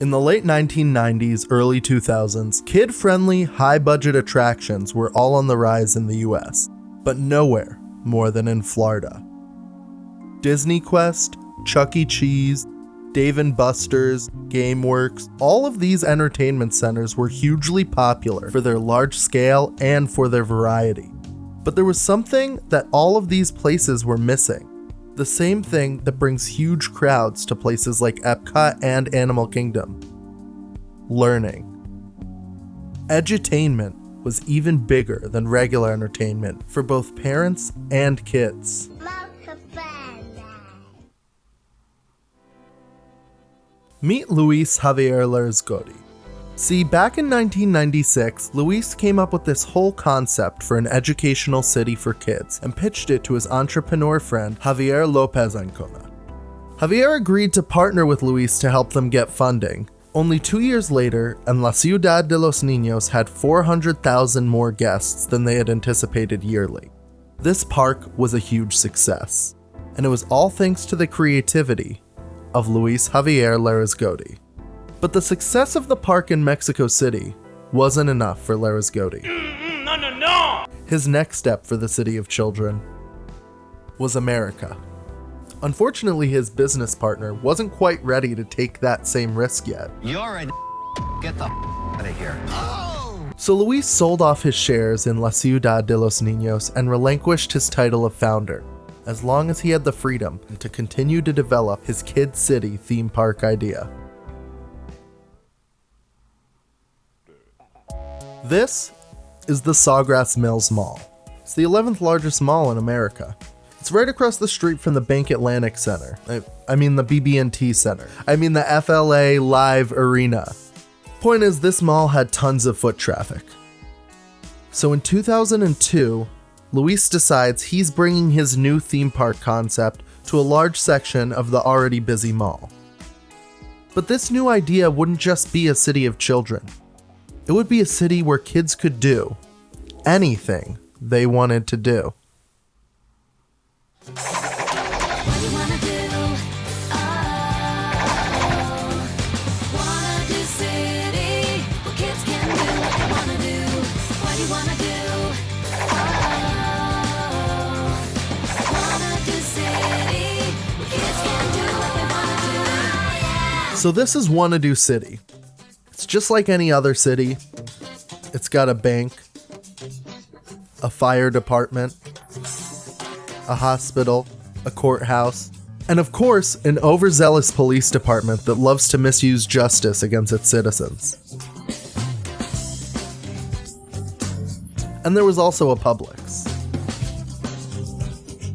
In the late 1990s, early 2000s, kid-friendly, high-budget attractions were all on the rise in the US, but nowhere more than in Florida. Disney Quest, Chuck E. Cheese, Dave & Buster's, GameWorks, all of these entertainment centers were hugely popular for their large scale and for their variety. But there was something that all of these places were missing. The same thing that brings huge crowds to places like Epcot and Animal Kingdom. Learning. Edutainment was even bigger than regular entertainment for both parents and kids. Meet Luis Javier Larrazgotti. See, back in 1996, Luis came up with this whole concept for an educational city for kids and pitched it to his entrepreneur friend Javier Lopez Ancona. Javier agreed to partner with Luis to help them get funding. Only 2 years later, and La Ciudad de los Niños had 400,000 more guests than they had anticipated yearly. This park was a huge success, and it was all thanks to the creativity of Luis Javier Larrazgotti. But the success of the park in Mexico City wasn't enough for Larrazgotti. No! His next step for the City of Children was America. Unfortunately, his business partner wasn't quite ready to take that same risk yet. You're a get the out of here. So Luis sold off his shares in La Ciudad de los Niños and relinquished his title of founder, as long as he had the freedom to continue to develop his Kid City theme park idea. This is the Sawgrass Mills Mall. It's the 11th largest mall in America. It's right across the street from the Bank Atlantic Center. I mean the BB&T Center. I mean the FLA Live Arena. Point is, this mall had tons of foot traffic. So in 2002, Luis decides he's bringing his new theme park concept to a large section of the already busy mall. But this new idea wouldn't just be a city of children. It would be a city where kids could do anything they wanted to do. So this is Wannado City. It's just like any other city. It's got a bank, a fire department, a hospital, a courthouse, and of course, an overzealous police department that loves to misuse justice against its citizens. And there was also a Publix.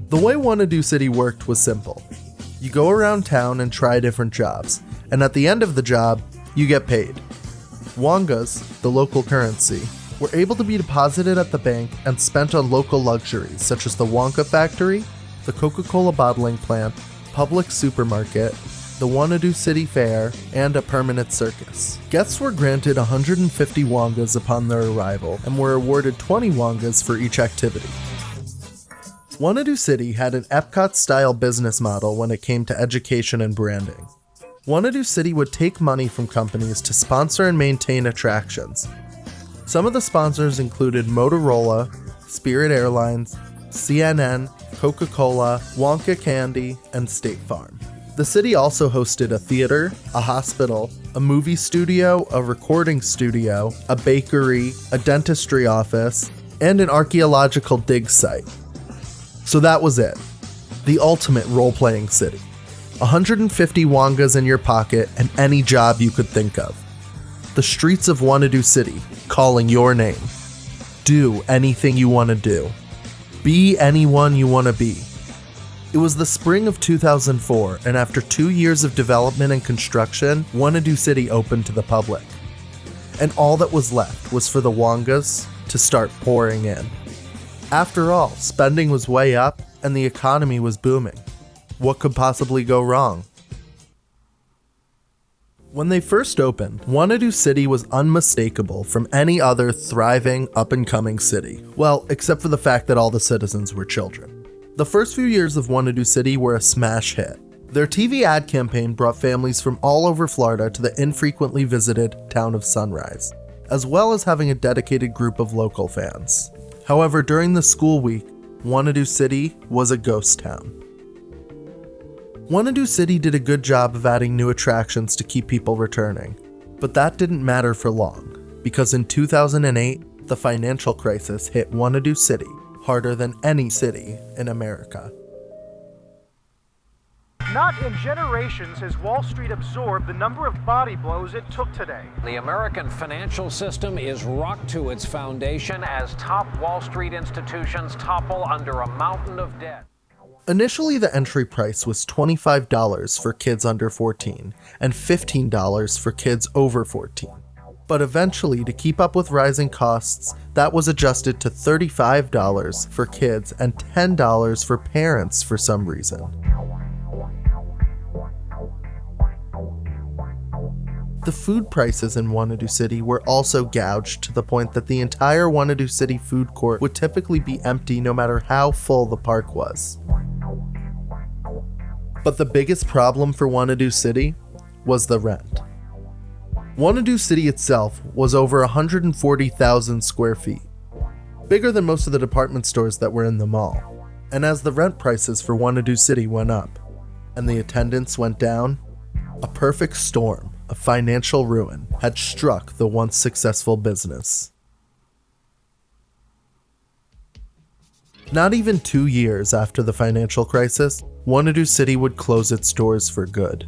The way Wannado City worked was simple. You go around town and try different jobs, and at the end of the job, you get paid. Wongas, the local currency, were able to be deposited at the bank and spent on local luxuries such as the Wonka factory, the Coca-Cola bottling plant, Publix supermarket, the Wannado City Fair, and a permanent circus. Guests were granted 150 Wongas upon their arrival and were awarded 20 Wongas for each activity. Wannado City had an Epcot-style business model when it came to education and branding. Wannado City would take money from companies to sponsor and maintain attractions. Some of the sponsors included Motorola, Spirit Airlines, CNN, Coca-Cola, Wonka Candy, and State Farm. The city also hosted a theater, a hospital, a movie studio, a recording studio, a bakery, a dentistry office, and an archaeological dig site. So that was it. The ultimate role-playing city. 150 Wongas in your pocket and any job you could think of. The streets of Wannado City calling your name. Do anything you want to do. Be anyone you want to be. It was the spring of 2004, and after 2 years of development and construction, Wannado City opened to the public. And all that was left was for the Wongas to start pouring in. After all, spending was way up and the economy was booming. What could possibly go wrong? When they first opened, Wannado City was unmistakable from any other thriving, up-and-coming city. Well, except for the fact that all the citizens were children. The first few years of Wannado City were a smash hit. Their TV ad campaign brought families from all over Florida to the infrequently visited town of Sunrise, as well as having a dedicated group of local fans. However, during the school week, Wannado City was a ghost town. Wannado City did a good job of adding new attractions to keep people returning, but that didn't matter for long, because in 2008, the financial crisis hit Wannado City harder than any city in America. Not in generations has Wall Street absorbed the number of body blows it took today. The American financial system is rocked to its foundation as top Wall Street institutions topple under a mountain of debt. Initially, the entry price was $25 for kids under 14 and $15 for kids over 14. But eventually, to keep up with rising costs, that was adjusted to $35 for kids and $10 for parents for some reason. The food prices in Wannado City were also gouged to the point that the entire Wannado City food court would typically be empty no matter how full the park was. But the biggest problem for Wannado City was the rent. Wannado City itself was over 140,000 square feet, bigger than most of the department stores that were in the mall. And as the rent prices for Wannado City went up, and the attendance went down, a perfect storm of financial ruin had struck the once successful business. Not even 2 years after the financial crisis, Wannado City would close its doors for good.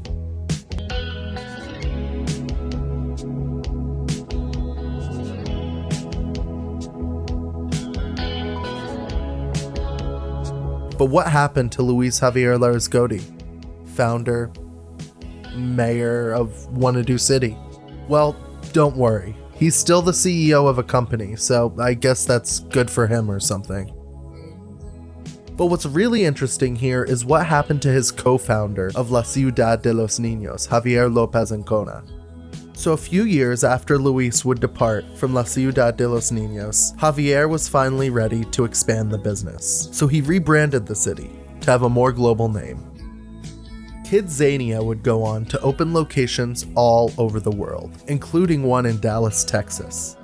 But what happened to Luis Javier Larasgotti, founder, mayor of Wannado City? Well, don't worry. He's still the CEO of a company, so I guess that's good for him or something. But what's really interesting here is what happened to his co-founder of La Ciudad de los Niños, Javier Lopez Ancona. So a few years after Luis would depart from La Ciudad de los Niños, Javier was finally ready to expand the business. So he rebranded the city to have a more global name. Kidzania would go on to open locations all over the world, including one in Dallas, Texas.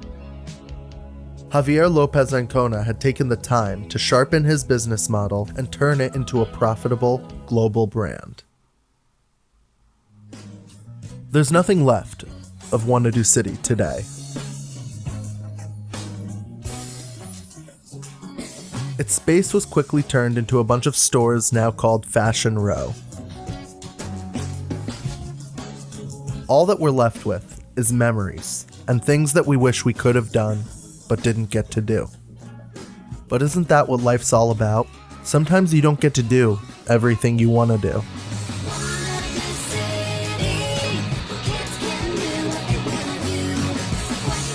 Javier Lopez Ancona had taken the time to sharpen his business model and turn it into a profitable global brand. There's nothing left of Wannado City today. Its space was quickly turned into a bunch of stores now called Fashion Row. All that we're left with is memories and things that we wish we could have done but didn't get to do. But isn't that what life's all about? Sometimes you don't get to do everything you want to do.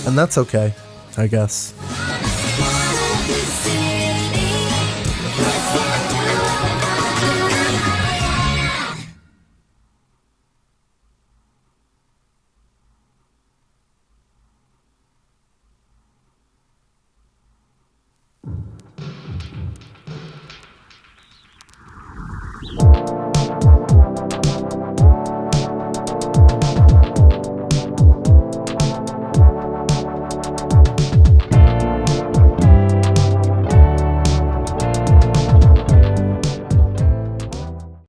And that's okay, I guess.